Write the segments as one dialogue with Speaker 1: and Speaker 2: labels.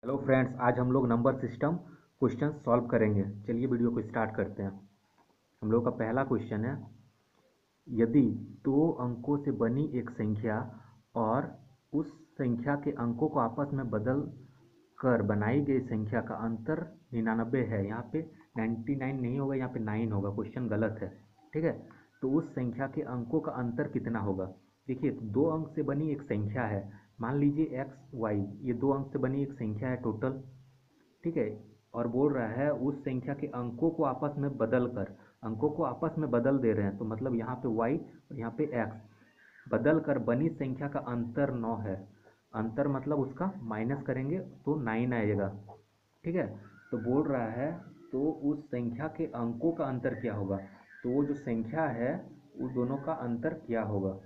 Speaker 1: Hello friends, आज हम लोग नंबर सिस्टम क्वेश्चन सॉल्व करेंगे। चलिए वीडियो को स्टार्ट करते हैं। हम लोग का पहला क्वेश्चन है, यदि दो अंकों से बनी एक संख्या और उस संख्या के अंकों को आपस में बदल कर बनाई गई संख्या का अंतर 99 है। यहाँ पे 99 नहीं होगा, यहाँ पे 9 होगा। क्वेश्चन गलत है, ठीक है। तो उस संख्या के अंकों का अंतर कितना होगा। देखिए, दो अंक से बनी एक संख्या है, मान लीजिए एक्स वाई, ये दो अंक से बनी एक संख्या है टोटल, ठीक है। और बोल रहा है उस संख्या के अंकों को आपस में बदल कर, अंकों को आपस में बदल दे रहे हैं, तो मतलब यहाँ पे y और यहाँ पे x बदल कर बनी संख्या का अंतर 9 है। अंतर मतलब उसका माइनस करेंगे तो 9 आएगा, ठीक है। तो बोल रहा है तो उस संख्या के अंकों का अंतर क्या होगा। तो वो जो संख्या है उस दोनों का अंतर क्या होगा।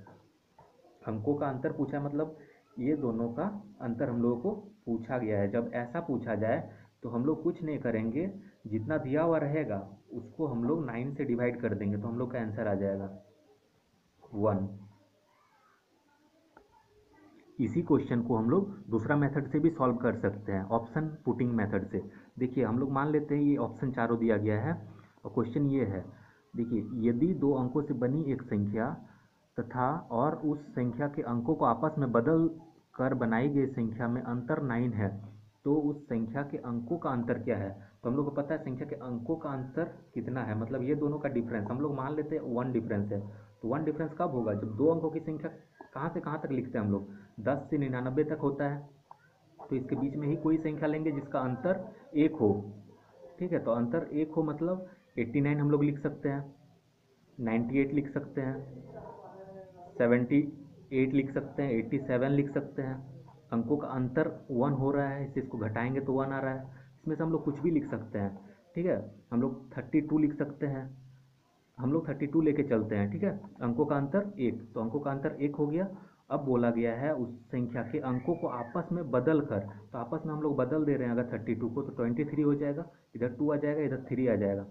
Speaker 1: अंकों का अंतर पूछा है, मतलब ये दोनों का अंतर हम लोगों को पूछा गया है। जब ऐसा पूछा जाए तो हम लोग कुछ नहीं करेंगे, जितना दिया हुआ रहेगा उसको हम लोग 9 से डिवाइड कर देंगे, तो हम लोग का आंसर आ जाएगा 1। इसी क्वेश्चन को हम लोग दूसरा मेथड से भी सॉल्व कर सकते हैं, ऑप्शन पुटिंग मेथड से। देखिए, हम लोग मान लेते हैं ये ऑप्शन चारों दिया गया है और क्वेश्चन ये है। देखिए, यदि दो अंकों से बनी एक संख्या तथा और उस संख्या के अंकों को आपस में बदल कर बनाई गई संख्या में अंतर 9 है, तो उस संख्या के अंकों का अंतर क्या है। तो हम लोग को पता है संख्या के अंकों का अंतर कितना है, मतलब ये दोनों का डिफरेंस हम लोग मान लेते हैं 1 डिफरेंस है। तो 1 डिफरेंस कब होगा, जब दो अंकों की संख्या कहाँ से कहाँ तक लिखते हैं हम लोग, 10 से 99 तक होता है। तो इसके बीच में ही कोई संख्या लेंगे जिसका अंतर 1 हो, ठीक है। तो अंतर 1 हो मतलब 89 हम लोग लिख सकते हैं, 98 लिख सकते हैं, 78 लिख सकते हैं, 87 लिख सकते हैं। अंकों का अंतर 1 हो रहा है, इससे इसको घटाएंगे तो 1 आ रहा है। इसमें से हम लोग कुछ भी लिख सकते हैं, ठीक है। हम लोग 32 लिख सकते हैं, हम लोग 32 लेके चलते हैं, ठीक है। अंकों का अंतर 1, तो अंकों का अंतर 1 हो गया। अब बोला गया है उस संख्या के अंकों को आपस में बदल कर, तो आपस में हम लोग बदल दे रहे हैं अगर 32 को, तो 23 हो जाएगा, इधर 2 आ जाएगा, इधर 3 आ जाएगा।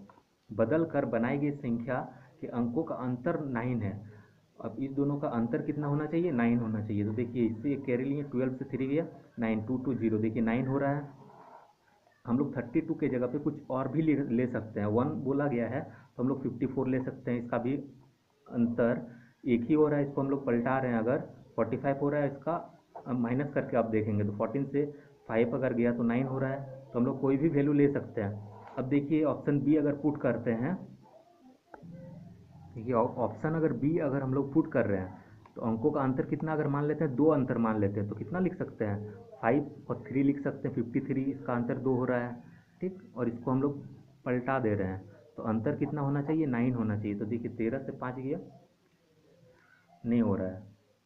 Speaker 1: बदल कर बनाई गई संख्या के अंकों का अंतर 9 है। अब इस दोनों का अंतर कितना होना चाहिए, 9 होना चाहिए। तो देखिए, इससे एक कैरी लिए, 12 से 3 गया, 9, 2 2 0, देखिए 9 हो रहा है। हम लोग 32 के जगह पे कुछ और भी ले सकते हैं, 1 बोला गया है तो हम लोग 54 ले सकते हैं। इसका भी अंतर एक ही हो रहा है, इसको हम लोग पलटा रहे हैं, अगर 45 हो रहा है, इसका माइनस करके आप देखेंगे तो 14 से 5 अगर गया तो 9 हो रहा है। तो हम लोग कोई भी वैल्यू ले सकते हैं। अब देखिए ऑप्शन बी अगर पुट करते हैं, देखिए ऑप्शन अगर बी अगर हम लोग पुट कर रहे हैं, तो अंकों का अंतर कितना अगर मान लेते हैं, दो अंतर मान लेते हैं, तो कितना लिख सकते हैं, 5 और 3 लिख सकते हैं, 53, इसका अंतर 2 हो रहा है, ठीक। और इसको हम लोग पलटा दे रहे हैं, तो अंतर कितना होना चाहिए, 9 होना चाहिए। तो देखिए 13 से 5 गया, नहीं हो रहा है,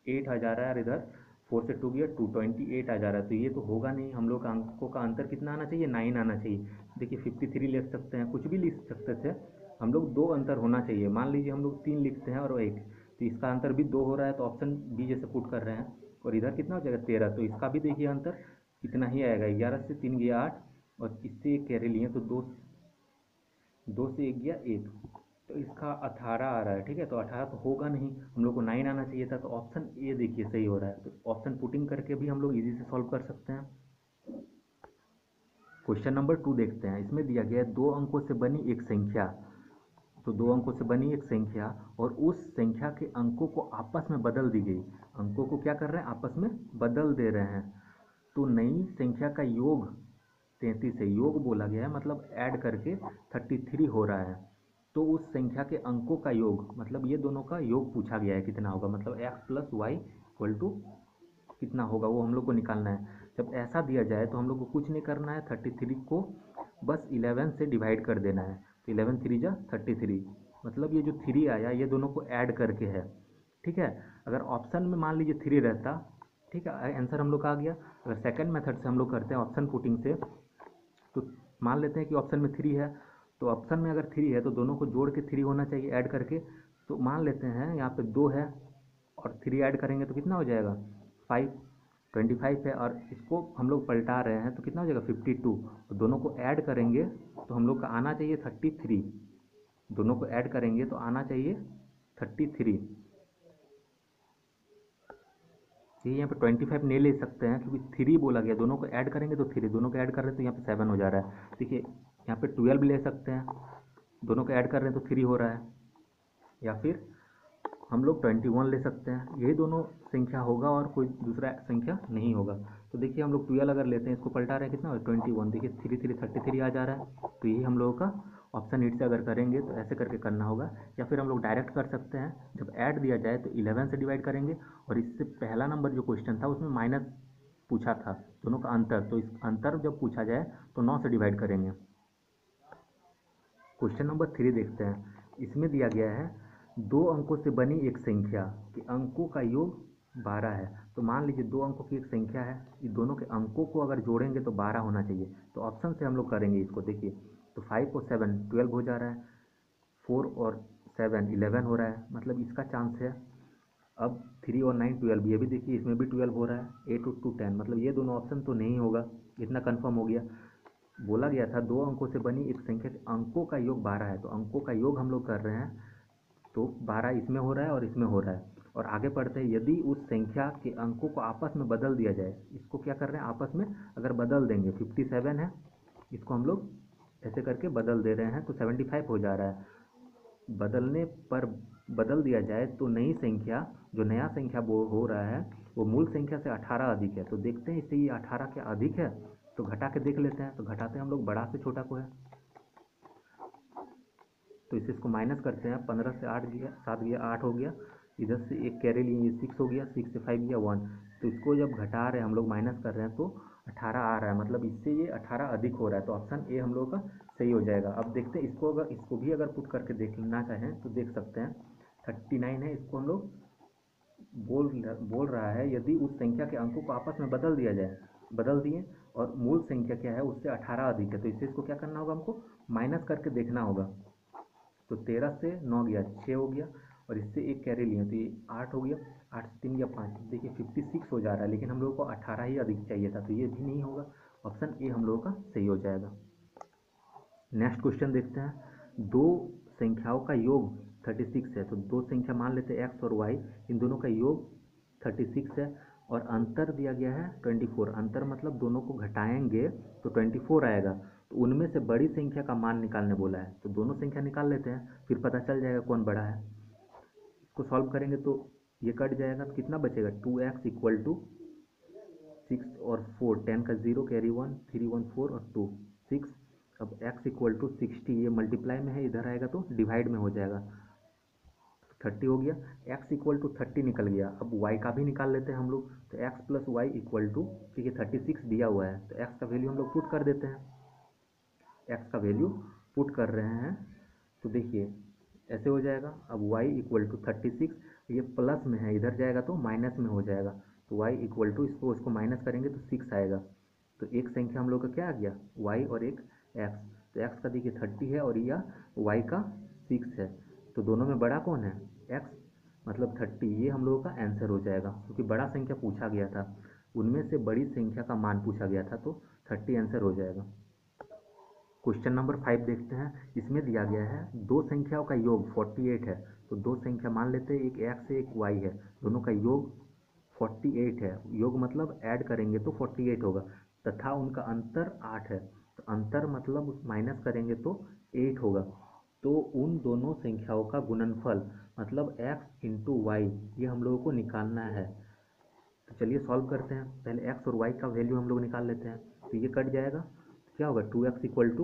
Speaker 1: 8 आ जा रहा है, और इधर 4 से 2 गया, 228 आ जा रहा है। तो ये तो होगा नहीं, हम लोग का अंकों का अंतर कितना आना चाहिए, 9 आना चाहिए। देखिए 53 लिख सकते हैं, कुछ भी लिख सकते थे, हम लोग दो अंतर होना चाहिए। मान लीजिए हम लोग 3 लिखते हैं और 1, तो इसका अंतर भी 2 हो रहा है, तो ऑप्शन बी जैसे पुट कर रहे हैं। और इधर कितना हो जाएगा 13, तो इसका भी देखिए अंतर इतना ही आएगा, 11 से 3 गया 8, और इससे एक कैरी लिए तो 2 से 1 गया 1, तो इसका 18 आ रहा है, ठीक है। तो 18 तो होगा नहीं, हम लोग को 9 आना चाहिए था। तो ऑप्शन ए देखिए सही हो रहा है। तो ऑप्शन पुटिंग करके भी हम लोग इजी से सॉल्व कर सकते हैं। क्वेश्चन नंबर 2 देखते हैं। इसमें दिया गया है दो अंकों से बनी एक संख्या, तो दो अंकों से बनी एक संख्या और उस संख्या के अंकों को आपस में बदल दी गई। अंकों को क्या कर रहे हैं, आपस में बदल दे रहे हैं। तो नई संख्या का योग 33 है, योग बोला गया है मतलब ऐड करके 33 हो रहा है। तो उस संख्या के अंकों का योग, मतलब ये दोनों का योग पूछा गया है कितना होगा, मतलब x plus y equal to कितना होगा, वो हम लोग को निकालना है। जब ऐसा दिया जाए तो हम लोग को कुछ नहीं करना है, 33 को बस 11 से डिवाइड कर देना है। तो 11 3 जा 33, मतलब ये जो 3 आया ये दोनों को ऐड करके है, ठीक है। अगर ऑप्शन में मान लीजिए 3 रहता, ठीक है, आंसर हम लोग का आ गया। अगर सेकंड मेथड से हम लोग करते हैं ऑप्शन पुटिंग से, तो मान लेते हैं कि ऑप्शन में 3 है, तो ऑप्शन में अगर 3 है तो दोनों को जोड़ के 3 होना चाहिए ऐड करके। तो मान लेते हैं यहाँ पे 2 है और 3 ऐड करेंगे तो कितना हो जाएगा 5, 25 है, और इसको हम लोग पलटा रहे हैं तो कितना हो जाएगा 52। और दोनों को ऐड करेंगे तो हम लोग का आना चाहिए 33, दोनों को ऐड करेंगे तो आना चाहिए 33। ये यहाँ पे 25 नहीं ले सकते हैं क्योंकि 3 बोला गया, दोनों को ऐड करेंगे तो 3, दोनों को ऐड कर रहे हैं तो यहाँ पे 7 हो जा रहा है। देखिए यहाँ पे 12 ले सकते हैं, दोनों को ऐड कर रहे हैं तो 3 हो रहा है, या फिर हम लोग 21 ले सकते हैं। यही दोनों संख्या होगा और कोई दूसरा संख्या नहीं होगा। तो देखिए हम लोग 12 अगर लेते हैं, इसको पलटा रहे हैं कितना 21, देखिए 3 3 33 आ जा रहा है। तो यही हम लोगों का ऑप्शन 8 से अगर करेंगे तो ऐसे करके करना होगा, या फिर हम लोग डायरेक्ट कर सकते हैं। जब ऐड दिया जाए तो 11 से डिवाइड करेंगे, और इससे पहला नंबर जो क्वेश्चन था उसमें माइनस पूछा था दोनों का अंतर, तो इस अंतर जब पूछा जाए तो 9 से डिवाइड करेंगे। क्वेश्चन नंबर 3 देखते हैं। इसमें दिया गया है 2 अंकों से बनी एक संख्या के अंकों का योग 12 है। तो मान लीजिए 2 अंकों की एक संख्या है, ये दोनों के अंकों को अगर जोड़ेंगे तो 12 होना चाहिए। तो ऑप्शन से हम लोग करेंगे इसको। देखिए तो 5 और 7 12 हो जा रहा है, 4 और 7 11 हो रहा है, मतलब इसका चांस है। अब 3 और 9 12, ये भी देखिए इसमें भी 12 हो रहा है। 8 और 2 10, मतलब ये दोनों ऑप्शन तो नहीं होगा, इतना कन्फर्म हो गया। बोला गया था 2 अंकों से बनी एक संख्या के अंकों का योग 12 है, तो अंकों का योग हम लोग कर रहे हैं, तो 12 इसमें हो रहा है और इसमें हो रहा है। और आगे पढ़ते हैं, यदि उस संख्या के अंकों को आपस में बदल दिया जाए, इसको क्या कर रहे हैं आपस में अगर बदल देंगे, 57 है, इसको हम लोग ऐसे करके बदल दे रहे हैं तो 75 हो जा रहा है। बदलने पर बदल दिया जाए तो नई संख्या, जो नया संख्या वो हो रहा है वो मूल संख्या से 18 अधिक है। तो देखते हैं इससे ये 18 क्या अधिक है, तो घटा के देख लेते हैं। तो घटाते हैं हम लोग, बड़ा से छोटा को है, तो इसको माइनस करते हैं। 15 से 8 गया, 7 गया 8 हो गया, इधर से एक कैरी लिए, ये 6 हो गया, 6 से 5 गया 1। तो इसको जब घटा रहे हैं हम लोग, माइनस कर रहे हैं तो 18 आ रहा है, मतलब इससे ये 18 अधिक हो रहा है। तो ऑप्शन ए हम लोग का सही हो जाएगा। अब देखते हैं इसको, अगर इसको भी अगर पुट करके देखना चाहें तो देख सकते हैं। 39 है, इसको हम लोग बोल रहा है यदि उस संख्या के अंकों को आपस में बदल दिया जाए, बदल दिए और मूल संख्या क्या है उससे 18 अधिक है, तो इससे इसको क्या करना होगा, हमको माइनस करके देखना होगा। तो 13 से 9 गया 6 हो गया, और इससे एक कैरी लिए तो ये 8 हो गया, 8 से 3 गया 5, देखिए 56 हो जा रहा है, लेकिन हम लोगों को 18 ही अधिक चाहिए था, तो ये भी नहीं होगा। ऑप्शन ए हम लोगों का सही हो जाएगा। नेक्स्ट क्वेश्चन देखते हैं। 2 संख्याओं का योग 36 है, तो 2 संख्या मान लेते हैं एक्स और वाई, इन दोनों का योग 36 है, और अंतर दिया गया है 24। अंतर मतलब दोनों को घटाएंगे तो 24 आएगा। तो उनमें से बड़ी संख्या का मान निकालने बोला है, तो दोनों संख्या निकाल लेते हैं, फिर पता चल जाएगा कौन बड़ा है। इसको सॉल्व करेंगे तो ये कट जाएगा, तो कितना बचेगा 2x इक्वल टू 6 और 4, 10 का 0 कैरी 1, 3 1 4 और 2 6। अब x इक्वल टू 60, ये मल्टीप्लाई में है, इधर आएगा तो डिवाइड में हो जाएगा, 30 हो गया। x इक्वल टू 30 निकल गया। अब y का भी निकाल लेते हैं हम लोग, तो x plus y equal to, ठीक है 36 दिया हुआ है, तो x का वैल्यू हम लोग पुट कर देते हैं। x का वैल्यू पुट कर रहे हैं तो देखिए ऐसे हो जाएगा। अब y इक्वल टू 36, ये प्लस में है, इधर जाएगा तो माइनस में हो जाएगा, तो y इक्वल टू, इसको माइनस करेंगे तो 6 आएगा। तो एक संख्या हम लोग का क्या आ गया y और एक x, तो x का देखिए 30 है और यह y का 6 है, तो दोनों में बड़ा कौन है x, मतलब 30। ये हम लोगों का आंसर हो जाएगा, क्योंकि बड़ा संख्या पूछा गया था, उनमें से बड़ी संख्या का मान पूछा गया था, तो 30 आंसर हो जाएगा। क्वेश्चन नंबर 5 देखते हैं। इसमें दिया गया है 2 संख्याओं का योग 48 है, तो 2 संख्या मान लेते हैं, एक x है एक y है, दोनों का योग 48 है। योग मतलब ऐड करेंगे तो 48 होगा, तथा उनका अंतर 8 है, तो अंतर मतलब माइनस करेंगे तो 8 होगा। तो उन दोनों संख्याओं का गुणनफल मतलब x इंटू वाई, ये हम लोगों को निकालना है। तो चलिए सॉल्व करते हैं। पहले x और y का वैल्यू हम लोग निकाल लेते हैं, तो ये कट जाएगा, तो क्या होगा 2x इक्वल टू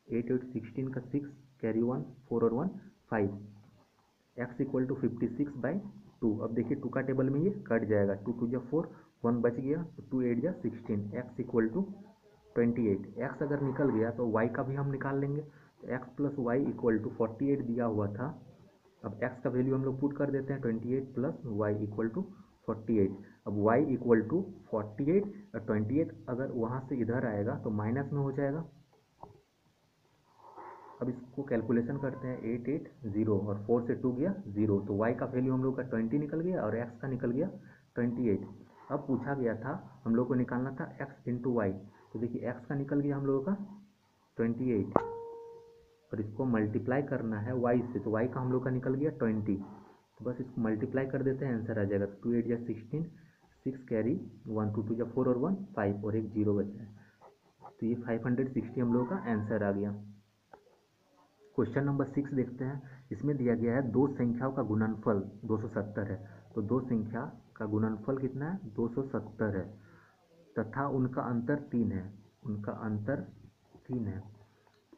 Speaker 1: 8 8 16 का 6 कैरी 1 4 और 1 5, x इक्वल टू 56/2। अब देखिए 2 का टेबल में ये कट जाएगा, 2 2 जा 4, 1 बच गया, तो 2 8 जा 16, x इक्वल टू 28। x अगर निकल गया तो y का भी हम निकाल लेंगे, तो x plus y equal to 48 दिया हुआ था। अब x का वैल्यू हम लोग पुट कर देते हैं, 28 प्लस वाई इक्वल टू 48। अब y इक्वल टू 48 और 28 अगर वहाँ से इधर आएगा तो माइनस में हो जाएगा। अब इसको कैलकुलेशन करते हैं, 8 8 0 और 4 से 2 गया 0, तो y का वैल्यू हम लोग का 20 निकल गया और x का निकल गया 28। अब पूछा गया था हम लोग को निकालना था x इंटू वाई, तो देखिए x का निकल गया हम लोगों का 28, और इसको मल्टीप्लाई करना है y से, तो y का हम लोग का निकल गया 20, तो बस इसको मल्टीप्लाई कर देते हैं, आंसर आ जाएगा। 2 8 या 16, 6 कैरी 1 2 2 4 और 1 5 और एक 0 बचा है, तो ये 560 हम लोगों का आंसर आ गया। क्वेश्चन नंबर 6 देखते हैं। इसमें दिया गया है दो संख्याओं का गुणनफल 270 है, तो दो संख्या का गुणनफल कितना है 270 है, तथा उनका अंतर 3 है, उनका अंतर 3 है।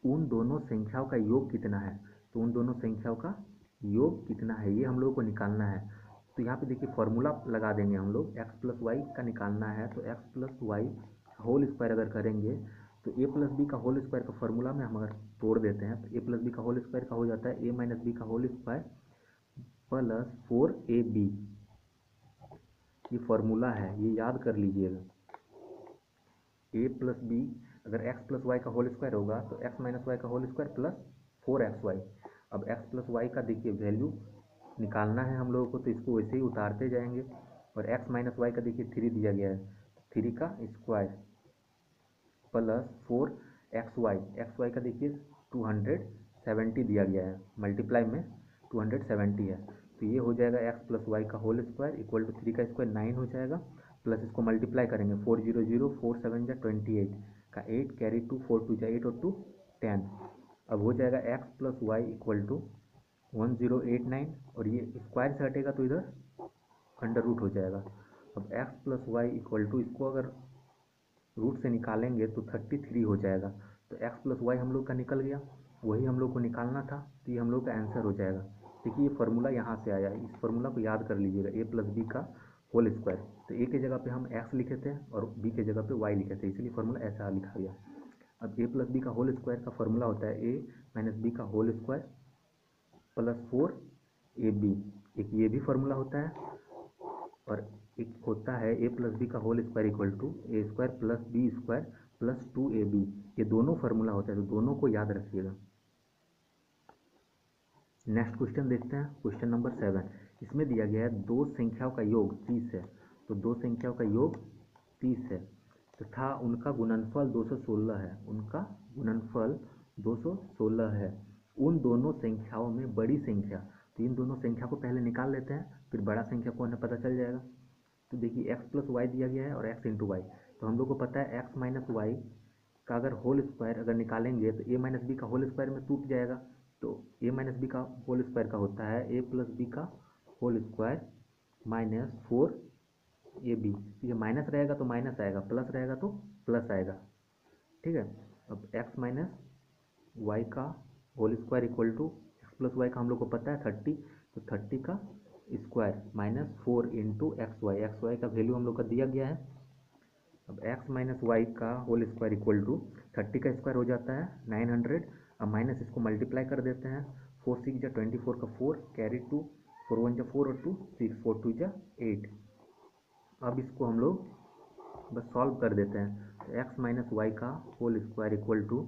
Speaker 1: उन दोनों संख्याओं का योग कितना है, तो उन दोनों संख्याओं का योग कितना है ये हम लोगों को निकालना है। तो यहाँ पे देखिए फॉर्मूला लगा देंगे हम लोग, एक्स प्लस वाई का निकालना है, तो x plus y whole square अगर करेंगे तो ए प्लस बी का होल स्क्वायर का फॉर्मूला में हम अगर तोड़ देते हैं तो ए प्लस बी का होल स्क्वायर का हो जाता है ए माइनस बी का होल स्क्वायर प्लस 4ab। ये फॉर्मूला है, ये याद कर लीजिएगा। ए प्लस बी अगर एक्स प्लस वाई का होल स्क्वायर होगा तो एक्स माइनस वाई का होल स्क्वायर प्लस 4xy। अब एक्स प्लस वाई का देखिए वैल्यू निकालना है हम लोगों को, तो इसको वैसे ही उतारते जाएंगे। और एक्स माइनस वाई का देखिए 3 दिया गया है, 3 का स्क्वायर प्लस 4xy, xy का देखिए 270 दिया गया है, मल्टीप्लाई में 270 है, तो ये हो जाएगा एक्स प्लस वाई का होल स्क्वायर इक्वल टू 3 का स्क्वायर 9 हो जाएगा, प्लस इसको मल्टीप्लाई करेंगे 4 0 0 4 7 जा 28 का 8 कैरी 2 4 2 जा 8 और 2 10। अब हो जाएगा x plus y equal to 1089 और ये स्क्वायर से हटेगा तो इधर अंडर रूट हो जाएगा। अब x plus y equal to इसको अगर रूट से निकालेंगे तो 33 हो जाएगा, तो एक्स प्लस वाई हम लोग का निकल गया, वही हम लोग को निकालना था, तो ये हम लोग का आंसर हो जाएगा। देखिए ये फार्मूला यहाँ से आया, इस फार्मूला को याद कर लीजिएगा, ए प्लस बी का होल स्क्वायर, तो ए की जगह पे हम एक्स लिखे थे और बी की जगह पे वाई लिखे थे, इसलिए फार्मूला ऐसा लिखा गया। अब ए प्लस बी का होल स्क्वायर का फार्मूला होता है ए माइनस बी का होल स्क्वायर प्लस 4ab, एक ये भी फार्मूला होता है, और एक होता है ए प्लस बी का whole square equal to a square plus b square plus 2ab। ये दोनों फार्मूला होता है, तो दोनों को याद रखिएगा। नेक्स्ट क्वेश्चन देखते हैं, क्वेश्चन नंबर 7। इसमें दिया गया है दो संख्याओं का योग 30 है, तो दो संख्याओं का योग 30 है तथा उनका गुणनफल 216 है, उनका गुणनफल 216 है। उन दोनों संख्याओं में बड़ी संख्या, तो इन दोनों संख्या को पहले निकाल लेते हैं, फिर बड़ा संख्या को हमें पता चल जाएगा। तो देखिए एक्स प्लस वाई दिया गया है और एक्स इंटू वाई, तो हम लोग को पता है एक्स माइनस वाई का अगर होल स्क्वायर अगर निकालेंगे तो ए माइनस बी का होल स्क्वायर में टूट जाएगा, तो ए माइनस बी का होल स्क्वायर का होता है ए प्लस बी का होल स्क्वायर माइनस 4ab। ये माइनस रहेगा तो माइनस आएगा, प्लस रहेगा तो प्लस आएगा, ठीक है। अब एक्स माइनस वाई का whole square equal to x plus y का हम लोग को पता है 30, तो 30 का square minus 4 into x y का वैल्यू हम लोग का दिया गया है। अब एक्स माइनस वाई का होल स्क्वायर इक्वल टू 30 का स्क्वायर हो जाता है 900, अब माइनस इसको मल्टीप्लाई कर देते हैं, 4 6 जा 24 का 4 कैरी 2 4 1 जा 4 और 2 6 4 2 जा 8। अब इसको हम लोग बस सॉल्व कर देते हैं, तो एक्स माइनस वाई का होल स्क्वायर इक्वल टू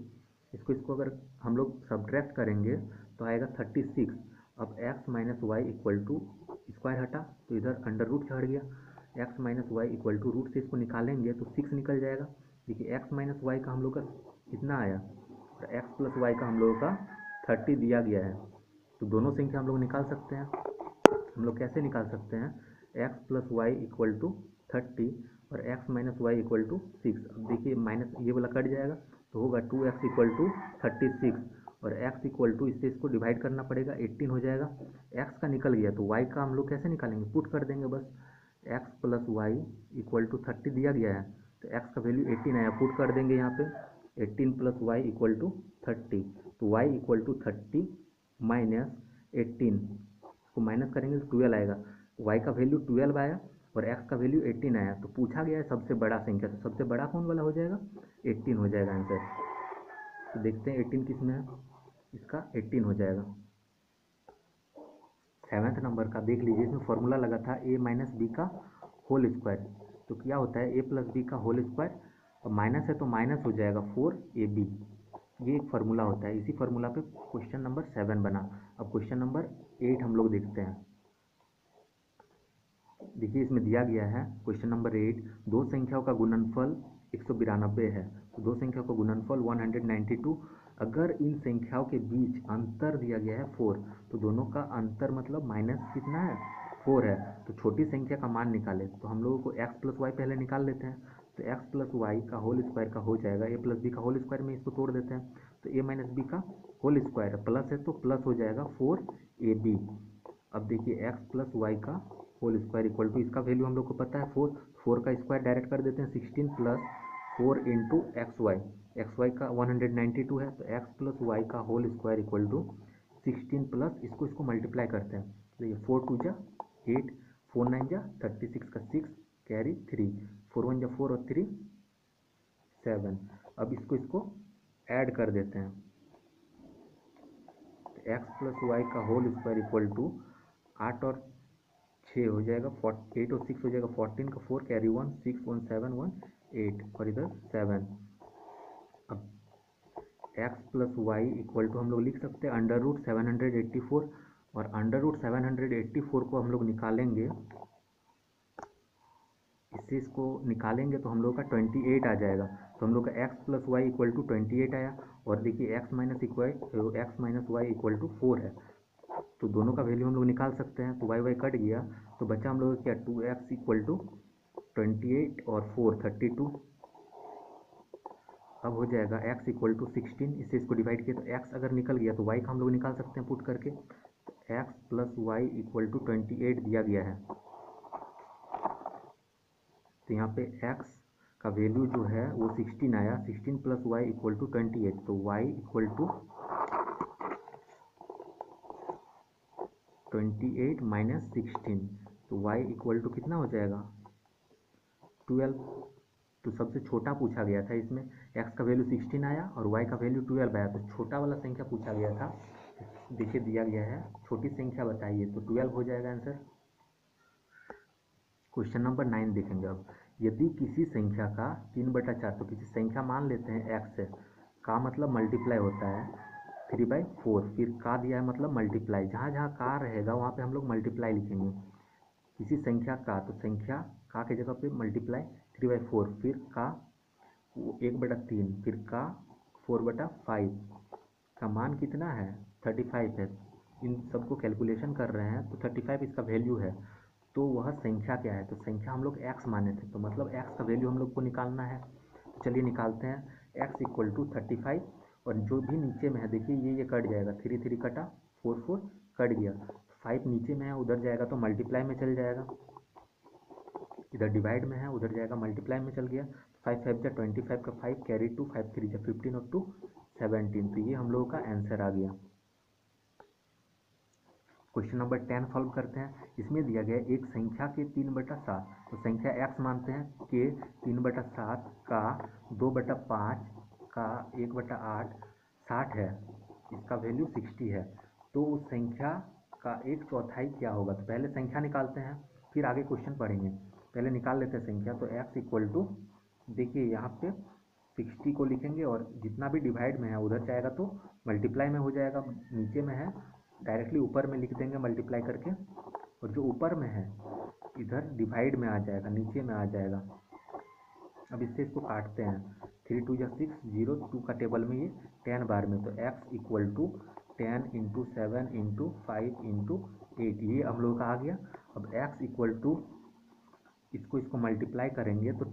Speaker 1: इसको अगर हम लोग सब्ट्रैक्ट करेंगे तो आएगा 36। अब x minus y equal to square हटा तो इधर अंडर रूट चढ़ गया, x minus y equal to root से इसको निकालेंगे तो 6 निकल जाएगा। देखिए एक्स माइनस वाई का हम लोग का कितना आया और एक्स प्लस वाई का हम लोगों का 30 दिया गया है, तो दोनों संख्या हम लोग निकाल सकते हैं। हम लोग कैसे निकाल सकते हैं, x plus y equal to 30 और x minus y equal to 6। अब देखिए माइनस ये वाला कट जाएगा तो होगा 2x इक्वल टू 36 और x इक्वल टू इससे इसको डिवाइड करना पड़ेगा 18 हो जाएगा। x का निकल गया तो y का हम लोग कैसे निकालेंगे, पुट कर देंगे बस, x plus y equal to 30 दिया गया है तो x का वैल्यू 18 आया, पुट कर देंगे यहाँ पे 18 प्लस वाई इक्वल टू 30, तो y इक्वल टू 30 माइनस 18, इसको माइनस करेंगे तो 12 आएगा, y का वैल्यू 12 आया और x का वैल्यू 18 आया, तो पूछा गया है सबसे बड़ा संख्या, तो सबसे बड़ा कौन वाला हो जाएगा, 18 हो जाएगा आंसर। तो देखते हैं 18 किस में है, इसका 18 हो जाएगा। 7th नंबर का देख लीजिए, इसमें फॉर्मूला लगा था a माइनस बी का होल स्क्वायर, तो क्या होता है a प्लस बी का होल स्क्वायर और माइनस है तो माइनस हो जाएगा 4ab, ये एक फार्मूला होता है। इसी फार्मूला पे क्वेश्चन नंबर 7 बना। अब क्वेश्चन नंबर 8 हम लोग देखते हैं। देखिए इसमें दिया गया है क्वेश्चन नंबर 8, दो संख्याओं का गुणनफल 192 है, तो दो संख्याओं का गुणनफल 192, अगर इन संख्याओं के बीच अंतर दिया गया है 4, तो दोनों का अंतर मतलब माइनस कितना है 4 है तो छोटी संख्या का मान निकालें, तो हम लोगों को x प्लस वाई पहले निकाल लेते हैं। तो x प्लस वाई का होल स्क्वायर का हो जाएगा a प्लस बी का होल स्क्वायर में इसको तोड़ देते हैं, तो a माइनस बी का होल स्क्वायर प्लस है तो प्लस हो जाएगा 4ab। अब देखिए x प्लस वाई का होल स्क्वायर इक्वल टू, इसका वैल्यू हम लोग को पता है 4 का स्क्वायर डायरेक्ट कर देते हैं 16 प्लस 4 इंटू एक्स वाई का 192 है, तो x प्लस वाई का whole square equal to 16 plus इसको मल्टीप्लाई करते हैं, तो ये 4 टू जा 8, 4 9 जा 36 का 6 कैरी 3, 4 1 जा 4 और 3 7। अब इसको ऐड कर देते हैं, तो x प्लस वाई का होल स्क्वायर इक्वल टू 8 और 6 हो जाएगा 8 और 6 हो जाएगा 14 का 4 कैरी 1 6 1 7 1 8 और इधर 7। अब x plus y equal to हम लोग लिख सकते हैं अंडर रूट 784, और अंडर रूट 784 को हम लोग निकालेंगे, इसको निकालेंगे तो हम लोग का 28 आ जाएगा। तो हम लोग का x plus y equal to 28 आया, और देखिए x minus y equal to 4 है, तो दोनों का वैल्यू हम लोग निकाल सकते हैं। तो वाई वाई कट गया, तो बचा हम लोग क्या 2x इक्वल टू 28 और 4 32। अब हो जाएगा x इक्वल टू 16, इसको डिवाइड किया तो x अगर निकल गया तो y का हम लोग निकाल सकते हैं पुट करके, तो x plus y equal to 28 दिया गया है, तो यहाँ पे x का वैल्यू जो है वो 16 आया, 16 प्लस वाई इक्वल टू 28, तो y इक्वल टू 28 माइनस 16, तो y इक्वल टू कितना हो जाएगा 12। तो सबसे छोटा पूछा गया था, इसमें x का वैल्यू 16 आया और y का वैल्यू 12 आया, तो छोटा वाला संख्या पूछा गया था। देखिए दिया गया है छोटी संख्या बताइए, तो 12 हो जाएगा आंसर। क्वेश्चन नंबर 9 देखेंगे अब, यदि किसी संख्या का 3/4, तो किसी संख्या मान लेते हैं x है, का मतलब मल्टीप्लाई होता है 3/4, फिर का दिया है मतलब मल्टीप्लाई, जहाँ जहाँ का रहेगा वहाँ पे हम लोग मल्टीप्लाई लिखेंगे। किसी संख्या का, तो संख्या का की जगह पे मल्टीप्लाई 3/4, फिर का 1/3, फिर का 4/5, का मान कितना है 35 है। इन सबको कैलकुलेशन कर रहे हैं, तो 35 इसका वैल्यू है, तो वह संख्या क्या है, तो संख्या हम लोग x माने थे, तो मतलब x का वैल्यू हम लोग को निकालना है। तो चलिए निकालते हैं, x इक्वल टू 35, और जो भी नीचे में है देखिए ये कट जाएगा, 3 3 कटा 4 4 कट गया, 5 नीचे में है उधर जाएगा तो मल्टीप्लाई में चल जाएगा, इधर डिवाइड में है उधर जाएगा मल्टीप्लाई में चल गया, 5 5 जा 25 का 5 कैरी 2, 5 3 जा 15 और 2 17, तो ये हम लोगों का आंसर आ गया। क्वेश्चन नंबर 10 सॉल्व करते हैं। इसमें दिया गया एक संख्या के 3/7, तो संख्या x मानते हैं के 3/7 का 2/5 का 1/8 60 है, इसका वैल्यू 60 है, तो उस संख्या का 1/4 क्या होगा। तो पहले संख्या निकालते हैं फिर आगे क्वेश्चन पढ़ेंगे, पहले निकाल लेते हैं संख्या। तो x इक्वल टू, देखिए यहाँ पे 60 को लिखेंगे और जितना भी डिवाइड में है उधर जाएगा तो मल्टीप्लाई में हो जाएगा, नीचे में है डायरेक्टली ऊपर में लिख देंगे मल्टीप्लाई करके, और जो ऊपर में है इधर डिवाइड में आ जाएगा, नीचे में आ जाएगा। अब इससे इसको काटते हैं, 3 2 जा 6 0 2 का टेबल में ये 10 बार में, तो x equal to 10 into 7 into 5 into 8, ये हम लोग का आ गया। अब x इक्वल टू इसको मल्टीप्लाई करेंगे तो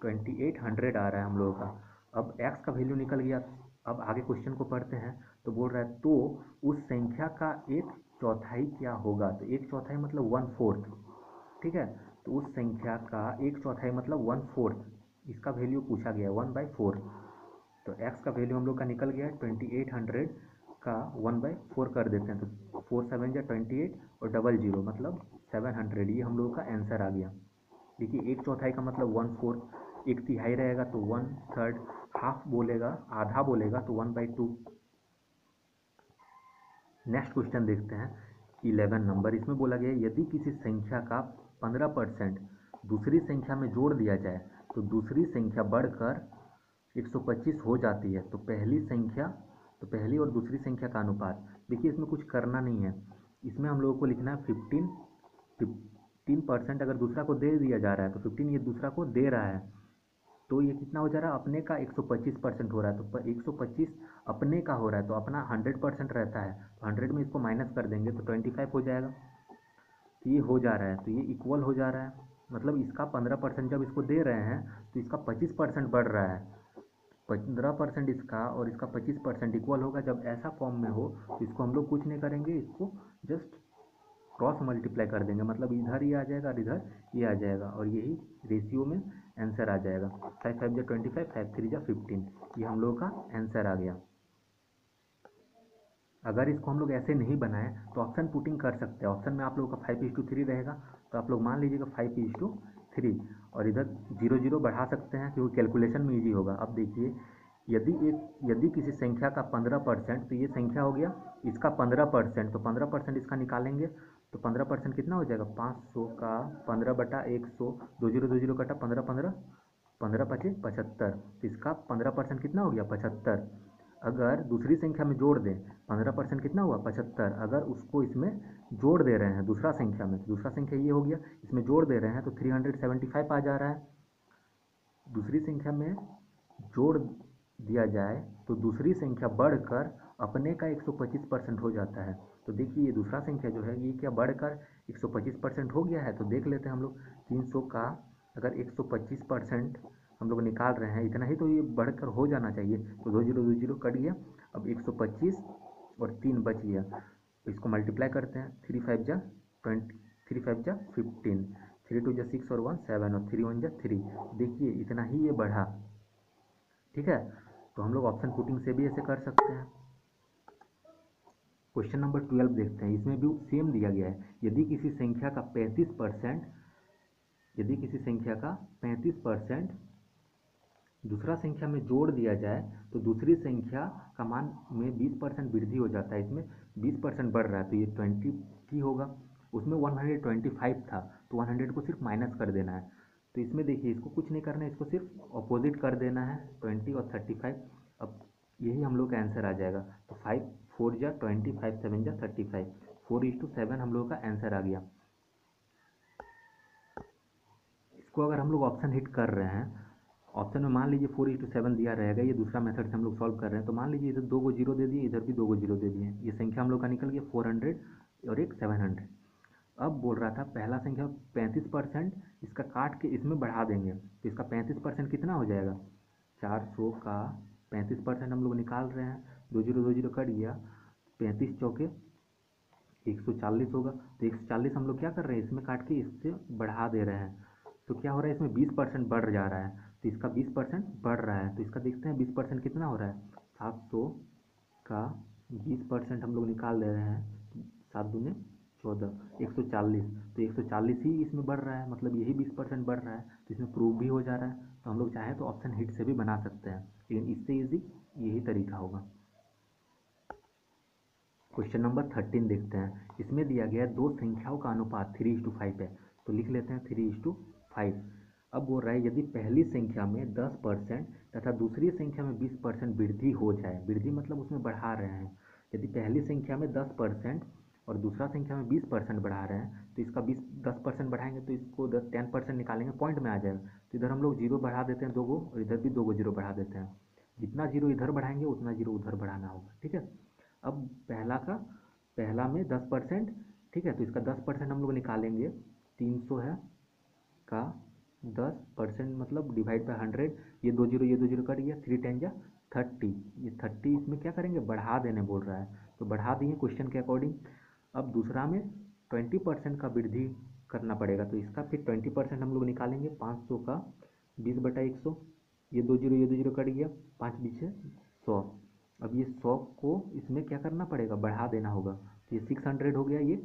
Speaker 1: 2800 आ रहा है हम लोगों का। अब x का वैल्यू निकल गया, अब आगे क्वेश्चन को पढ़ते हैं। तो बोल रहा है तो उस संख्या का 1/4 क्या होगा, तो 1/4 मतलब 1/4, ठीक है, तो उस संख्या का 1/4 मतलब 1/4, इसका वैल्यू पूछा गया 1/4, तो x का वैल्यू हम लोग का निकल गया 2800 का 1/4 कर देते हैं, तो 4 7 जा 28 और 00 मतलब 700, ये हम लोग का आंसर आ गया। देखिए 1/4 का मतलब 1/4, 1/3 रहेगा तो 1/3, हाफ बोलेगा आधा बोलेगा तो 1/2। नेक्स्ट क्वेश्चन देखते हैं 11 नंबर, इसमें बोला गया यदि किसी संख्या का 15% दूसरी संख्या में जोड़ दिया जाए तो दूसरी संख्या बढ़कर 125 हो जाती है, तो पहली और दूसरी संख्या का अनुपात। देखिए इसमें कुछ करना नहीं है, इसमें हम लोगों को लिखना है 15% अगर दूसरा को दे दिया जा रहा है तो 15 ये दूसरा को दे रहा है, तो ये कितना हो जा रहा है अपने का 125% हो रहा है, तो 125 अपने का हो रहा है, तो अपना 100% रहता है, तो 100 में इसको माइनस कर देंगे तो 25 हो जाएगा। तो ये हो जा रहा है, तो ये इक्वल हो जा रहा है, मतलब इसका 15% जब इसको दे रहे हैं तो इसका 25% बढ़ रहा है। 15% इसका और इसका 25% इक्वल होगा। जब ऐसा फॉर्म में हो तो इसको हम लोग कुछ नहीं करेंगे, इसको जस्ट क्रॉस मल्टीप्लाई कर देंगे, मतलब इधर ये आ जाएगा और इधर ये आ जाएगा, और यही रेशियो में आंसर आ जाएगा। 5 5 जा 25, 5 3 जा 15, ये हम लोगों का आंसर आ गया। अगर इसको हम लोग ऐसे नहीं बनाए तो ऑप्शन पुटिंग कर सकते हैं। ऑप्शन में आप लोगों का 5:3 रहेगा, तो आप लोग मान लीजिएगा 5:3, और इधर 0 0 बढ़ा सकते हैं क्योंकि कैलकुलेशन में ईजी होगा। अब देखिए, यदि किसी संख्या का 15%, तो ये संख्या हो गया, इसका 15%, तो 15% इसका निकालेंगे तो 15% कितना हो जाएगा, 500 का 15/100, 20 कटा 15 15, 15×5 75, तो इसका 15% कितना हो गया, 75। अगर दूसरी संख्या में जोड़ दें, 15% कितना हुआ, 75। अगर उसको इसमें जोड़ दे रहे हैं दूसरा संख्या में, तो दूसरा संख्या ये हो गया, इसमें जोड़ दे रहे हैं तो 375 आ जा रहा है। दूसरी संख्या में जोड़ दिया जाए तो दूसरी संख्या बढ़कर अपने का 125% हो जाता है। तो देखिए, ये दूसरा संख्या जो है ये क्या बढ़कर 125% हो गया है। तो देख लेते हैं हम लोग, 300 का अगर 125% हम लोग निकाल रहे हैं, इतना ही तो ये बढ़कर हो जाना चाहिए। तो 2 0 कट गया, अब 125 और 3 बच गया, तो इसको मल्टीप्लाई करते हैं। 3 5 जा 20, 3 5 जा 15, 3 2 जा 6 और 1 7, और 3 1 जा 3। देखिए इतना ही ये बढ़ा, ठीक है। तो हम लोग ऑप्शन पुटिंग से भी ऐसे कर सकते हैं। क्वेश्चन नंबर 12 देखते हैं, इसमें भी सेम दिया गया है। यदि किसी संख्या का 35% दूसरा संख्या में जोड़ दिया जाए तो दूसरी संख्या का मान में 20% वृद्धि हो जाता है। इसमें 20% बढ़ रहा है, तो ये 20 ही होगा। उसमें 125 था, तो 100 को सिर्फ माइनस कर देना है। तो इसमें देखिए, इसको कुछ नहीं करना है, इसको सिर्फ अपोजिट कर देना है, 20 और 35। अब यही हम लोग का आंसर आ जाएगा। तो 5 4 जा 20, 5 7 जा 35, 4:7 हम लोग का आंसर आ गया। इसको अगर हम लोग ऑप्शन हिट कर रहे हैं, ऑप्शन में मान लीजिए 4:7 दिया रहेगा, ये दूसरा मेथड से हम लोग सॉल्व कर रहे हैं, तो मान लीजिए इधर 2 को 0 दे दिए, इधर भी 2 को 0 दे दिए, ये संख्या हम लोग का निकल गया 400 और एक 700। अब बोल रहा था पहला संख्या 35%, इसका काट के इसमें बढ़ा देंगे, तो इसका 35% कितना हो जाएगा, 400 का 35% हम लोग निकाल रहे हैं, 2 0 कट गया, 35 चौके 140 होगा। तो 140 हम लोग क्या कर रहे हैं, इसमें काट के इससे बढ़ा दे रहे हैं, तो क्या हो रहा है, इसमें 20% बढ़ जा रहा है, तो इसका 20% बढ़ रहा है। तो इसका देखते हैं 20% कितना हो रहा है, 700 का 20% हम लोग निकाल दे रहे हैं, 7 दूने 14, 140, तो 140 ही इसमें बढ़ रहा है, मतलब यही 20% बढ़ रहा है, तो इसमें प्रूव भी हो जा रहा है। तो हम लोग चाहें तो ऑप्शन हिट से भी बना सकते हैं, लेकिन इससे ईजी यही तरीका होगा। क्वेश्चन नंबर 13 देखते हैं, इसमें दिया गया दो संख्याओं का अनुपात 3:5 है, तो लिख लेते हैं 3:5। अब बोल रहा है यदि पहली संख्या में 10% तथा दूसरी संख्या में 20% वृद्धि हो जाए, वृद्धि मतलब उसमें बढ़ा रहे हैं, यदि पहली संख्या में 10% और दूसरा संख्या में 20% बढ़ा रहे हैं, तो इसका 10% बढ़ाएंगे तो इसको 10% निकालेंगे, पॉइंट में आ जाएगा। तो इधर हम लोग 0 बढ़ा देते हैं 2 को, और इधर भी 2 को 0 बढ़ा देते हैं, जितना 0 इधर बढ़ाएंगे उतना 0 उधर बढ़ाना होगा, ठीक है। अब पहला में 10%, ठीक है, तो इसका 10% हम लोग निकालेंगे, 300 है का 10% मतलब डिवाइड बाय 100, ये 2 0 कट गया, 3 10 जा 30, ये 30 इसमें क्या करेंगे, बढ़ा देने बोल रहा है, तो बढ़ा दिए क्वेश्चन के अकॉर्डिंग। अब दूसरा में 20% का वृद्धि करना पड़ेगा, तो इसका फिर 20% हम लोग निकालेंगे, 500 का 20/100, ये 2 0 कट गया, 5 बीचे 100। अब ये 100 को इसमें क्या करना पड़ेगा, बढ़ा देना होगा, तो ये 600 हो गया, ये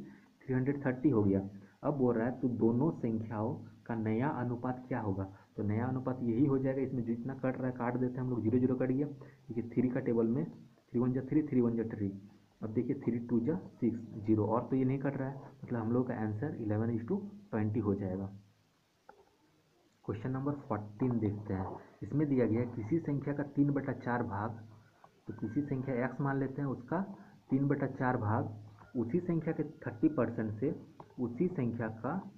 Speaker 1: 330 हो गया। अब बोल रहा है तो दोनों संख्याओं का नया अनुपात क्या होगा, तो नया अनुपात यही हो जाएगा, इसमें जितना कट रहा है काट देते हैं हम लोग, 0 0 कट गया, देखिए 3 का टेबल में 3 1 जा 3, 3 1 जा 3, अब देखिए 3 2 जा 6, 0 और तो ये नहीं कट रहा है, मतलब हम लोग का आंसर 11:20 हो जाएगा। क्वेश्चन नंबर 14 देखते हैं, इसमें दिया गया किसी संख्या का 3/4 भाग, तो किसी संख्या x मान लेते हैं, उसका 3/4 भाग उसी संख्या के 30% से उसी संख्या का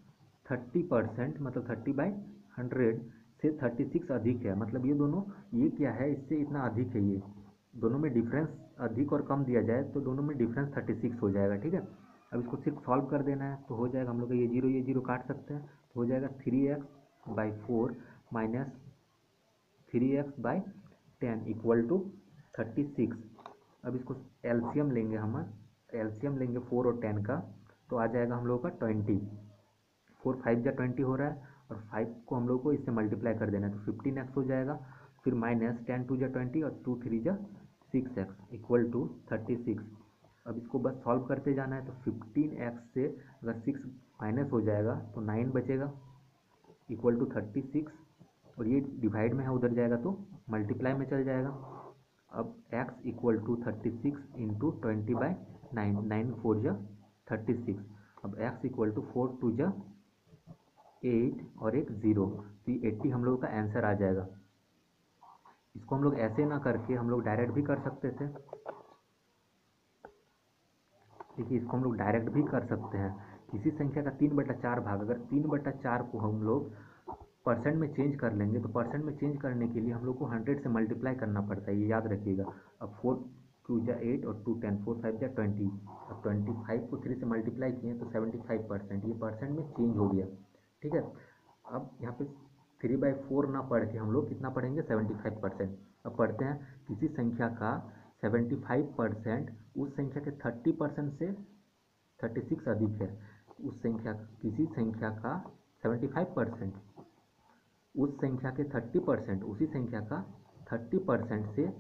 Speaker 1: 30% मतलब 30/100 से 36 अधिक है, मतलब ये दोनों, ये क्या है, इससे इतना अधिक है, ये दोनों में डिफरेंस अधिक और कम दिया जाए तो दोनों में डिफरेंस 36 हो जाएगा, ठीक है। अब इसको सिर्फ सॉल्व कर देना है तो हो जाएगा हम लोग का ये जीरो काट सकते हैं तो हो जाएगा 3x/4 minus 3x/10 equal to 36। अब इसको एलसीएम लेंगे हम, एलसीएम लेंगे 4 और 10 का, तो आ जाएगा हम लोग का 20। 4 5 जा 20 हो रहा है और 5 को हम लोग को इससे मल्टीप्लाई कर देना है तो 15x हो जाएगा। फिर माइनस 10 2 जा 20 और 2 3 जा 6x इक्वल टू 36। अब इसको बस सॉल्व करते जाना है तो 15x से अगर 6 माइनस हो जाएगा तो 9 बचेगा इक्वल टू 36, और ये डिवाइड में है उधर जाएगा तो मल्टीप्लाई में चल जाएगा। अब x इक्वल टू 36 इंटू 20/9, 9 4 जा 36। अब x इक्वल टू 4 2 जा 8 और एक 0, तो ये 80 हम लोग का आंसर आ जाएगा। इसको हम लोग ऐसे ना करके हम लोग डायरेक्ट भी कर सकते थे। देखिए इसको हम लोग डायरेक्ट भी कर सकते हैं। किसी संख्या का 3/4 भाग, अगर 3/4 को हम लोग परसेंट में चेंज कर लेंगे तो परसेंट में चेंज करने के लिए हम लोग को 100 से मल्टीप्लाई करना पड़ता है, ये याद रखिएगा। अब 4 2 जा 8 और 2 10, 4 5 जा 20। अब 25 को 3 से मल्टीप्लाई किए तो 75%, ये परसेंट में चेंज हो गया। ठीक है, अब यहाँ पे 3/4 ना पढ़ के हम लोग कितना पढ़ेंगे 75%। अब पढ़ते हैं किसी संख्या का 75% उस संख्या के 30% से 36 अधिक है। उस संख्या किसी संख्या का 75% उस संख्या के 30%, उसी संख्या का 30% से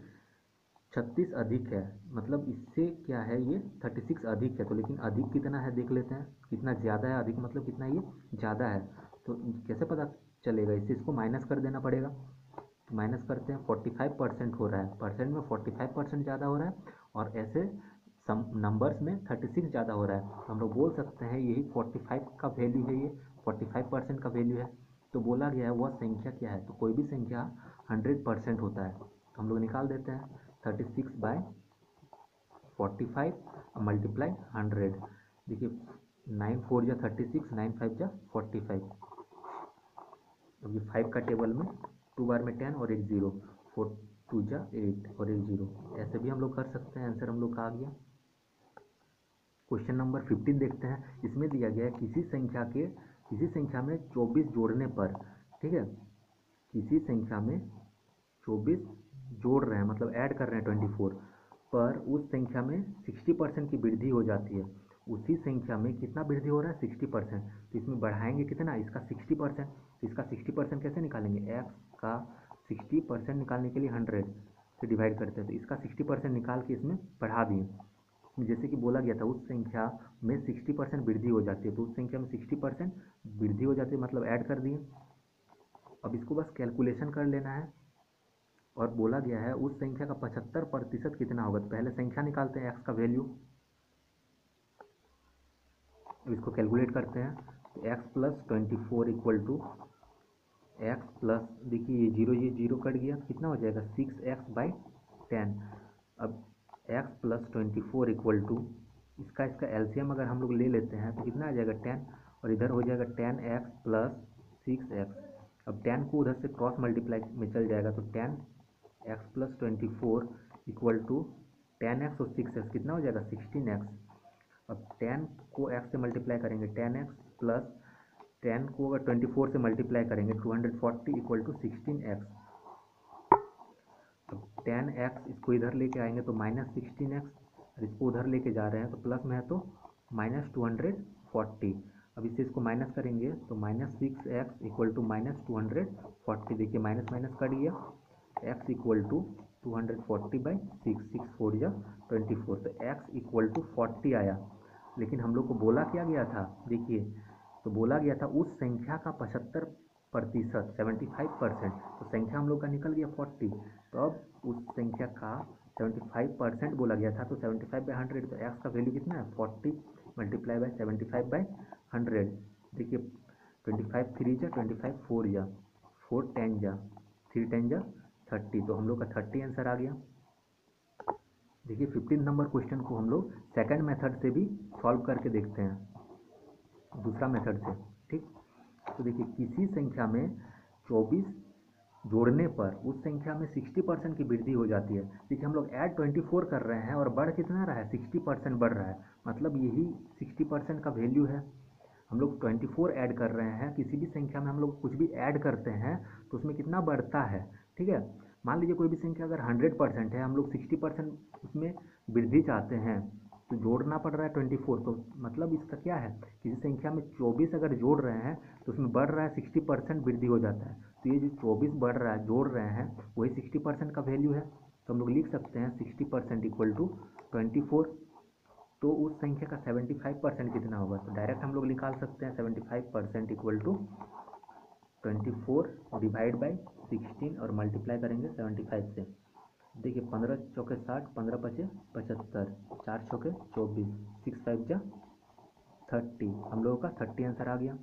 Speaker 1: 36 अधिक है, मतलब इससे क्या है ये 36 अधिक है। तो लेकिन अधिक कितना है देख लेते हैं, कितना ज़्यादा है, अधिक मतलब कितना ये ज़्यादा है। तो कैसे पता चलेगा, इससे इसको माइनस कर देना पड़ेगा। तो माइनस करते हैं 45% हो रहा है, परसेंट में 45% ज़्यादा हो रहा है और ऐसे सम नंबर्स में 36 ज़्यादा हो रहा है। हम लोग बोल सकते हैं यही 45 का वैल्यू है, ये 45% का वैल्यू है। तो बोला गया है वह संख्या क्या है, तो कोई भी संख्या 100% होता है। तो हम लोग निकाल देते हैं 36/45 मल्टीप्लाई 100। देखिए 9 4 जा 36, 9 5 जा 45। अब ये 5 का टेबल में 2 बार में 10 और एक 0, 4 2 जा 8 और एक 0, ऐसे भी हम लोग कर सकते हैं। आंसर हम लोग का आ गया। क्वेश्चन नंबर 15 देखते हैं। इसमें दिया गया है किसी संख्या में 24 जोड़ने पर, ठीक है, किसी संख्या में 24 जोड़ रहे हैं मतलब ऐड कर रहे हैं 24 पर उस संख्या में 60% की वृद्धि हो जाती है। उसी संख्या में कितना वृद्धि हो रहा है 60%, तो इसमें बढ़ाएंगे कितना, इसका 60%। इसका 60% कैसे निकालेंगे, x का 60% निकालने के लिए 100 से डिवाइड करते हैं, तो इसका 60% निकाल के इसमें बढ़ा दिए। जैसे कि बोला गया था उस संख्या में 60% वृद्धि हो जाती है, तो उस संख्या में 60% वृद्धि हो जाती है मतलब ऐड कर दिए। अब इसको बस कैलकुलेशन कर लेना है और बोला गया है उस संख्या का 75% कितना होगा। तो पहले संख्या निकालते हैं x का वैल्यू, अब इसको कैलकुलेट करते हैं तो x plus 24 equal to x plus, देखिए ये जीरो कट गया, कितना हो जाएगा 6x/10। अब x प्लस 24 इक्वल टू इसका एलसीएम अगर हम लोग ले लेते हैं तो कितना आ जाएगा 10, और इधर हो जाएगा 10x प्लस 6x। अब 10 को उधर से क्रॉस मल्टीप्लाई में चल जाएगा तो 10x plus 24 equal to 10x और 6x कितना हो जाएगा 16x। अब 10 को x से मल्टीप्लाई करेंगे 10x प्लस 10 को अगर 24 से मल्टीप्लाई करेंगे 240 इक्वल टू 16x। अब 10x इसको इधर लेके आएंगे तो माइनस 16x, और इसको उधर लेके जा रहे हैं तो प्लस में है तो माइनस 240। अब इससे इसको माइनस करेंगे तो minus 6x equal to minus 240। देखिए माइनस माइनस कट गया, x इक्वल टू 240/6, 6 4 जा 24, तो x इक्वल टू 40 आया। लेकिन हम लोग को बोला क्या गया था, देखिए तो बोला गया था उस संख्या का 75%, 75%, तो संख्या हम लोग का निकल गया 40। तो अब उस संख्या का 75% बोला गया था तो 75/100, तो x का वैल्यू कितना है 40 मल्टीप्लाई बाय 75/100। देखिए 25 3 जा 25 4 जा 4 10 जा 3 10 जा 30, तो हम लोग का 30 आंसर आ गया। देखिए 15 नंबर क्वेश्चन को हम लोग सेकंड मेथड से भी सॉल्व करके देखते हैं, दूसरा मेथड से, ठीक। तो देखिए किसी संख्या में 24 जोड़ने पर उस संख्या में 60% की वृद्धि हो जाती है। देखिए हम लोग ऐड 24 कर रहे हैं और बढ़ कितना रहा है, 60% बढ़ रहा है, मतलब यही 60% का वैल्यू है। हम लोग 24 ऐड कर रहे हैं, किसी भी संख्या में हम लोग कुछ भी ऐड करते हैं तो उसमें कितना बढ़ता है, ठीक है। मान लीजिए कोई भी संख्या अगर 100% है, हम लोग 60% उसमें वृद्धि चाहते हैं, तो जोड़ना पड़ रहा है 24, तो मतलब इसका क्या है, किसी संख्या में 24 अगर जोड़ रहे हैं तो उसमें बढ़ रहा है 60% वृद्धि हो जाता है। तो ये जो 24 बढ़ रहा है, जोड़ रहे हैं, वही 60% का वैल्यू है। तो हम लोग लिख सकते हैं 60% इक्वल टू 24। तो उस संख्या का 75% कितना होगा, तो डायरेक्ट हम लोग निकाल सकते हैं 75% इक्वल टू 24 डिवाइड बाई 16 और मल्टीप्लाई करेंगे 75 से। देखिए 15 चौके 60, 15 पचे 75, 4 चौके 24, 6 5 जा 30, हम लोगों का 30 आंसर आ गया।